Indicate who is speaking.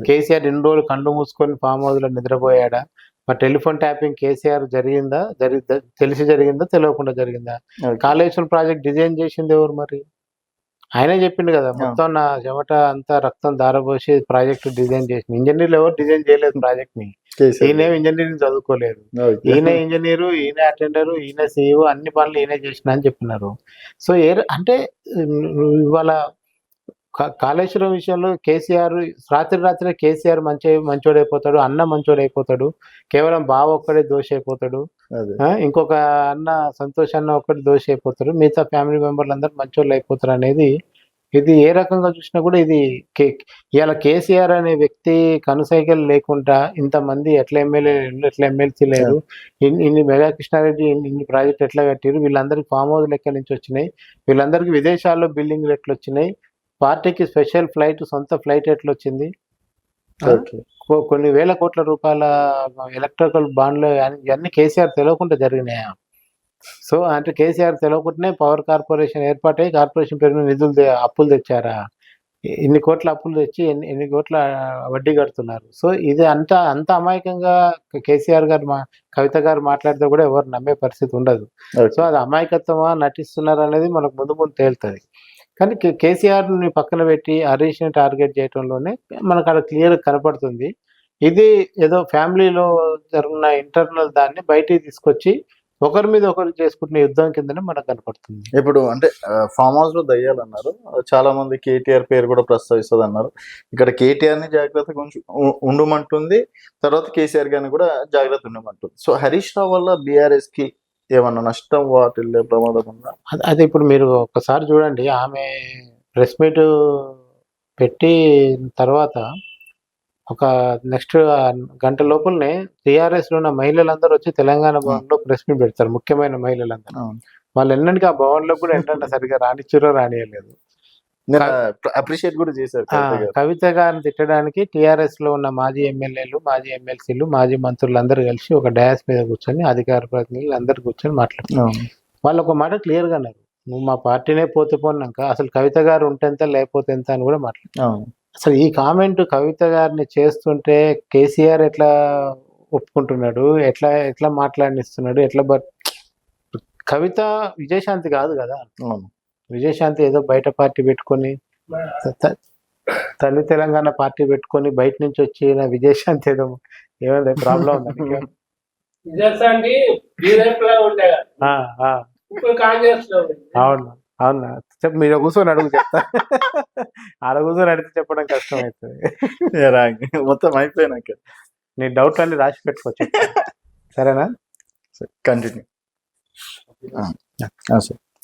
Speaker 1: కేసీఆర్ ఇన్ని రోజులు కళ్ళు మూసుకొని ఫామ్ హౌస్ లో నిద్రపోయాడా? మరి టెలిఫోన్ ట్యాపింగ్ కేసీఆర్ జరిగిందా? తెలిసి జరిగిందా, తెలియకుండా జరిగిందా? కాళేశ్వరం ప్రాజెక్ట్ డిజైన్ చేసింది ఎవరు మరి? ఆయనే చెప్పిండు కదా, మొత్తం నా చెమట అంతా రక్తం దారపోసి ప్రాజెక్ట్ డిజైన్ చేసింది. ఇంజనీర్లు ఎవరు డిజైన్ చేయలేదు ప్రాజెక్ట్ ని. ఈయన ఇంజనీరింగ్ చదువుకోలేదు, ఈయన ఇంజనీరు, ఈయన అటెండరు, ఈయన సీఈఓ, అన్ని పనులు ఈయన చేసిన అని చెప్పినారు. సో అంటే ఇవాళ కాళేశ్వరం విషయంలో కేసీఆర్ రాత్రి కేసీఆర్ మంచోడైపోతాడు, అన్న మంచోడైపోతాడు, కేవలం బావ ఒక్కడే దోష అయిపోతాడు, ఇంకొక అన్న సంతోష్ అన్న ఒక్కటి దోష అయిపోతాడు, మిగతా ఫ్యామిలీ మెంబర్లు అందరూ మంచోళ్ళు అయిపోతారు అనేది ఇది ఏ రకంగా చూసినా కూడా ఇది ఇవాళ కేసీఆర్ అనే వ్యక్తి కనుసైకిల్ లేకుండా ఇంతమంది ఎట్లా ఎమ్మెల్యేలు ఎట్లా ఎమ్మెల్సీ లేరు, ఇన్ని మెగా కృష్ణారెడ్డి ఇన్ని ప్రాజెక్ట్ ఎట్లా కట్టారు, వీళ్ళందరికీ ఫామ్ హౌస్ లెక్క నుంచి వచ్చినాయి, వీళ్ళందరికీ విదేశాల్లో బిల్డింగ్లు ఎట్లా వచ్చినాయి, పార్టీకి స్పెషల్ ఫ్లైట్ సొంత ఫ్లైట్ ఎట్లా వచ్చింది, కొన్ని వేల కోట్ల రూపాయల ఎలక్ట్రికల్ బాండ్లు ఇవన్నీ కేసీఆర్ తెలియకుండా జరిగినాయా? సో అంటే కేసీఆర్ తెలియకుండానే పవర్ కార్పొరేషన్ ఏర్పాటై కార్పొరేషన్ పేరు నిధులు అప్పులు తెచ్చారా? ఇన్ని కోట్ల అప్పులు తెచ్చి ఎన్ని కోట్ల వడ్డీ కడుతున్నారు. సో ఇది అంత అమాయకంగా కేసీఆర్ గారు కవిత గారు మాట్లాడితే కూడా ఎవరు నమ్మే పరిస్థితి ఉండదు. సో అది అమాయకత్వమా నటిస్తున్నారు అనేది మనకు ముందు ముందు తేలుతుంది. కానీ కేసీఆర్ని పక్కన పెట్టి హరీష్ని టార్గెట్ చేయడంలోనే మనకు అక్కడ క్లియర్ కనపడుతుంది. ఇది ఏదో ఫ్యామిలీలో జరిగిన ఇంటర్నల్ దాన్ని బయటికి తీసుకొచ్చి ఒకరి మీద ఒకరు చేసుకుంటున్న యుద్ధం కిందనే మనకు కనపడుతుంది.
Speaker 2: ఇప్పుడు అంటే ఫామ్ హౌస్ లో దయ్యాలన్నారు, చాలా మంది కేటీఆర్ పేరు కూడా ప్రస్తావిస్తుంది అన్నారు. ఇక్కడ కేటీఆర్ ని జాగ్రత్తగా ఉండమంటుంది, తర్వాత కేసీఆర్ గారిని కూడా జాగ్రత్త ఉండమంటుంది. సో హరీష్ రావు వల్ల బీఆర్ఎస్ కి ఏమన్నా నష్టం వాటిల్లే ప్రమాదం ఉందా?
Speaker 1: అది ఇప్పుడు మీరు ఒకసారి చూడండి, ఆమె ప్రెస్ మీట్ పెట్టి తర్వాత ఒక నెక్స్ట్ గంట లోపలనే టీఆర్ఎస్ లో ఉన్న మహిళలందరూ వచ్చి తెలంగాణ భవన్ లో ప్రెస్ మీట్ పెడతారు, ముఖ్యమైన మహిళలందరూ. వాళ్ళు ఎన్నందుకు ఆ భవన్ లో కూడా ఏంటంటే సరిగ్గా రానిచ్చారో రానియలేదు.
Speaker 2: అప్రిషియేట్ కూడా చేశారు.
Speaker 1: కవిత గారిని తిట్టడానికి టీఆర్ఎస్ లో ఉన్న మాజీ ఎమ్మెల్యేలు, మాజీ ఎమ్మెల్సీలు, మాజీ మంత్రులు అందరూ కలిసి ఒక డయాస్ మీద కూర్చొని అధికార ప్రతినిధులు అందరు కూర్చొని మాట్లాడుతున్నారు. వాళ్ళు ఒక మాట క్లియర్ గా అన్నారు, నువ్వు మా పార్టీనే పోతే పోన్నాక అసలు కవిత గారు ఉంటెంత లేకపోతే ఎంత అని కూడా మాట్లాడుతున్నారు. అసలు ఈ కామెంట్ కవిత గారిని చేస్తుంటే కేసీఆర్ ఎట్లా ఒప్పుకుంటున్నాడు, ఎట్లా మాట్లాడిస్తున్నాడు, కవిత విజయశాంతి కాదు కదా. విజయశాంతి ఏదో బయట పార్టీ పెట్టుకొని తల్లి తెలంగాణ పార్టీ పెట్టుకొని బయట నుంచి వచ్చిన విజయశాంతి ఏదో ఏమైనా ప్రాబ్లం ఉందా? అవును అవునా, చెప్పు, మీరు కూర్చొని అడుగు చెప్తా. ఆడ కూర్చొని అడిగితే చెప్పడం కష్టం అవుతుంది.
Speaker 2: మొత్తం అయిపోయినాక
Speaker 1: నీ డౌట్ అన్ని రాసి పెట్టుకోవచ్చు. సరేనా?
Speaker 2: కంటిన్యూ.